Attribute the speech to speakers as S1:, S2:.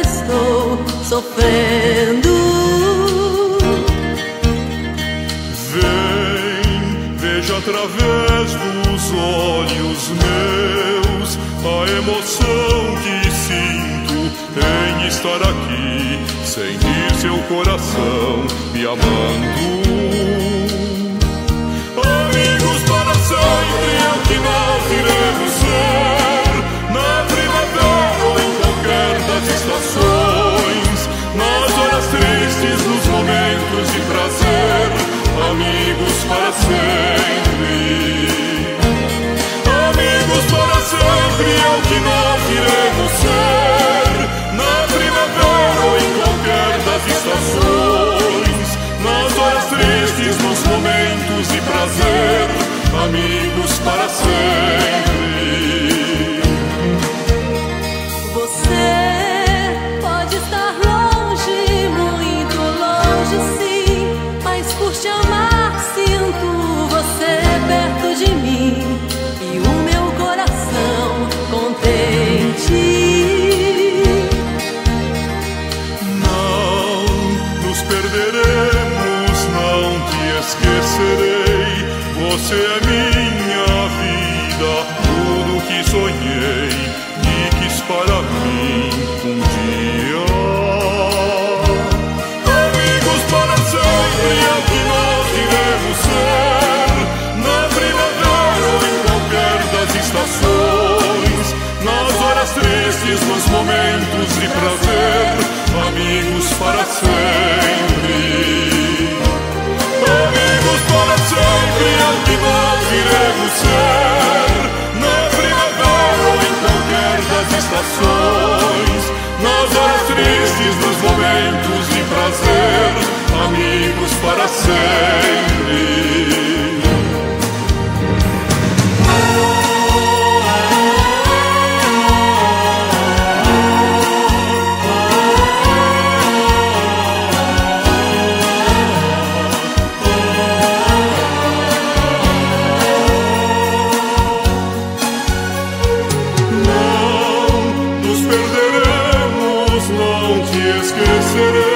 S1: estou sofrendo.
S2: Vem, veja através dos olhos meus a emoção que sinto em estar aqui, sentir seu coração me amando. Amigos para sempre é o que nós iremos ser, na primavera ou em qualquer das estações, nas horas tristes, nos momentos de prazer, amigos para sempre. Amigos para sempre é o que nós iremos ser, na primavera ou em qualquer das estações, nas horas tristes, nos momentos de prazer, amigos para sempre.
S1: Você pode estar longe, muito longe sim, mas por te amar sinto você perto de mim e o meu coração contente.
S2: Não nos perderemos, não te esquecerei. Você é minha vida, tudo que sonhei e quis para mim um dia. Amigos para sempre é o que nós iremos ser, na primavera ou em qualquer das estações, nas horas tristes, nos momentos de prazer, amigos para sempre. Amigos para sempre é o que nós iremos ser, na primavera ou em qualquer das estações, nas horas tristes, nos momentos de prazer, amigos para sempre. Não nos perderemos, não te esquecerei.